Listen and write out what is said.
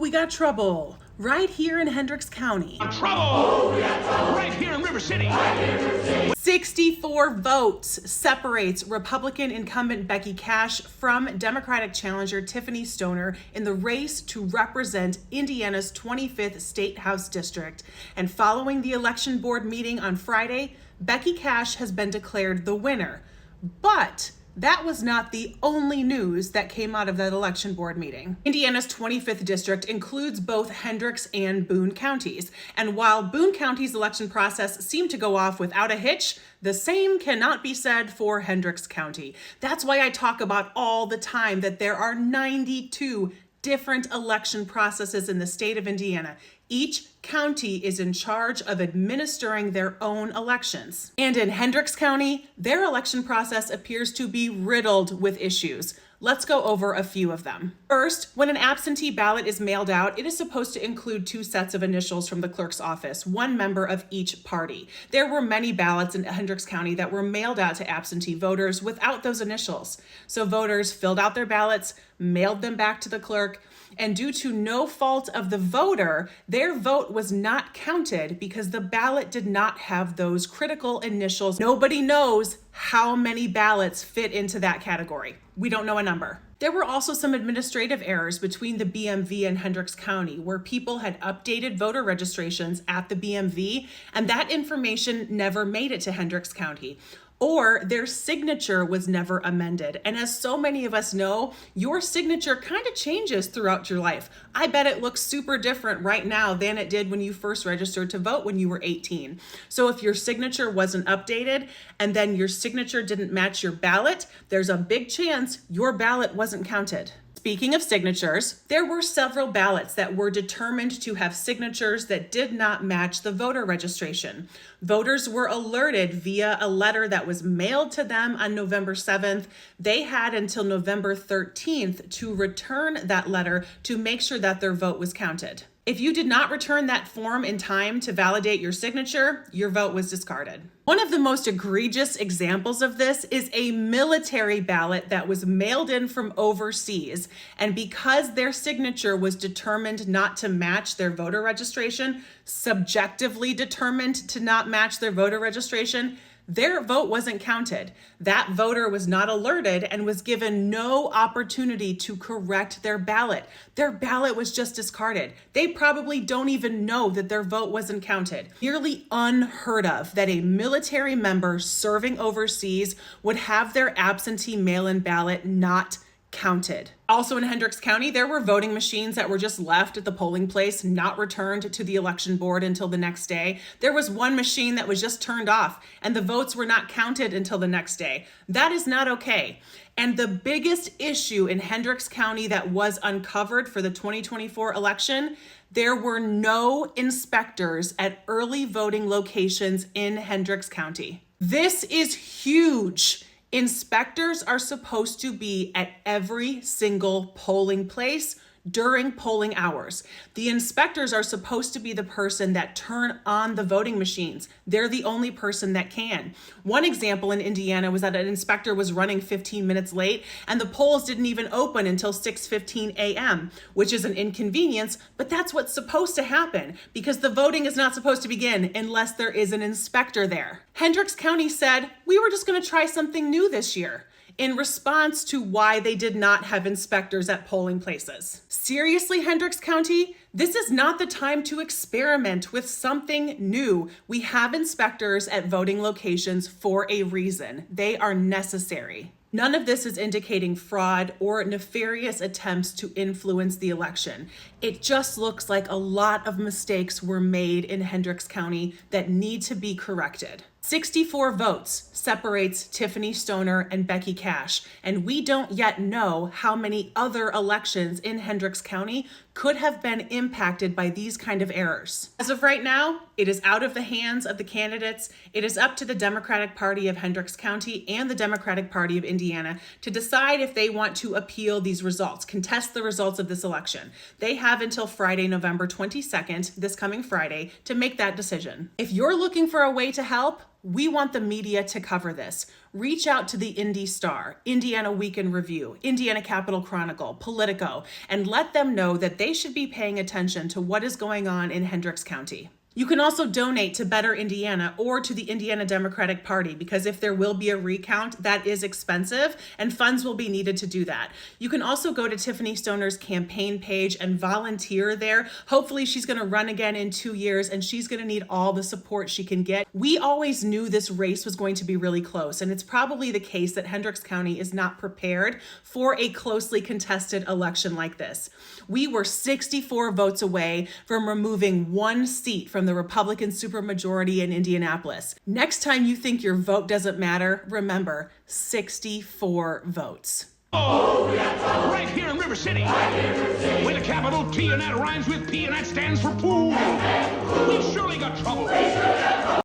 we got trouble right here in Hendricks County. Trouble! Right here in River City. 64 votes separates Republican incumbent Becky Cash from Democratic Challenger Tiffany Stoner in the race to represent Indiana's 25th State House District. And following the election board meeting on Friday, Becky Cash has been declared the winner. But that was not the only news that came out of that election board meeting. Indiana's 25th district includes both Hendricks and Boone counties. And while Boone County's election process seemed to go off without a hitch, the same cannot be said for Hendricks County. That's why I talk about all the time that there are 92 different election processes in the state of Indiana. Each county is in charge of administering their own elections. And in Hendricks County, their election process appears to be riddled with issues. Let's go over a few of them. First, when an absentee ballot is mailed out, it is supposed to include 2 sets of initials from the clerk's office, 1 member of each party. There were many ballots in Hendricks County that were mailed out to absentee voters without those initials. So voters filled out their ballots, mailed them back to the clerk, and due to no fault of the voter, their vote was not counted because the ballot did not have those critical initials. Nobody knows how many ballots fit into that category. We don't know a number. There were also some administrative errors between the BMV and Hendricks County where people had updated voter registrations at the BMV and that information never made it to Hendricks County, or their signature was never amended. And as so many of us know, your signature kind of changes throughout your life. I bet it looks super different right now than it did when you first registered to vote when you were 18. So if your signature wasn't updated and then your signature didn't match your ballot, there's a big chance your ballot wasn't counted. Speaking of signatures, there were several ballots that were determined to have signatures that did not match the voter registration. Voters were alerted via a letter that was mailed to them on November 7th. They had until November 13th to return that letter to make sure that their vote was counted. If you did not return that form in time to validate your signature, your vote was discarded. One of the most egregious examples of this is a military ballot that was mailed in from overseas. And because their signature was determined not to match their voter registration, subjectively determined to not match their voter registration, their vote wasn't counted. That voter was not alerted and was given no opportunity to correct their ballot. Their ballot was just discarded. They probably don't even know that their vote wasn't counted. Nearly unheard of that a military member serving overseas would have their absentee mail-in ballot not counted. Also in Hendricks County, there were voting machines that were just left at the polling place, not returned to the election board until the next day. There was one machine that was just turned off and the votes were not counted until the next day. That is not okay. And the biggest issue in Hendricks County that was uncovered for the 2024 election, there were no inspectors at early voting locations in Hendricks County. This is huge. Inspectors are supposed to be at every single polling place during polling hours. The inspectors are supposed to be the person that turn on the voting machines. They're the only person that can. One example in Indiana was that an inspector was running 15 minutes late and the polls didn't even open until 6:15 a.m., which is an inconvenience, but that's what's supposed to happen because the voting is not supposed to begin unless there is an inspector there. Hendricks County said, we were just going to try something new this year, in response to why they did not have inspectors at polling places. Seriously, Hendricks County? This is not the time to experiment with something new. We have inspectors at voting locations for a reason. They are necessary. None of this is indicating fraud or nefarious attempts to influence the election. It just looks like a lot of mistakes were made in Hendricks County that need to be corrected. 64 votes separates Tiffany Stoner and Becky Cash, and we don't yet know how many other elections in Hendricks County could have been impacted by these kind of errors. As of right now, it is out of the hands of the candidates. It is up to the Democratic Party of Hendricks County and the Democratic Party of Indiana to decide if they want to appeal these results, contest the results of this election. They have until Friday, November 22nd, this coming Friday, to make that decision. If you're looking for a way to help, We want the media to cover this. Reach out to the Indy Star, Indiana Week in Review, Indiana Capital Chronicle, Politico, and let them know that they should be paying attention to what is going on in Hendricks County. You can also donate to Better Indiana or to the Indiana Democratic Party, because if there will be a recount, that is expensive and funds will be needed to do that. You can also go to Tiffany Stoner's campaign page and volunteer there. Hopefully she's going to run again in 2 years and she's going to need all the support she can get. We always knew this race was going to be really close, and it's probably the case that Hendricks County is not prepared for a closely contested election like this. We were 64 votes away from removing 1 seat from the Republican supermajority in Indianapolis. Next time you think your vote doesn't matter, remember, 64 votes. Oh, right here in River City. With a capital T, and that rhymes with P, and that stands for pool. We've surely got trouble.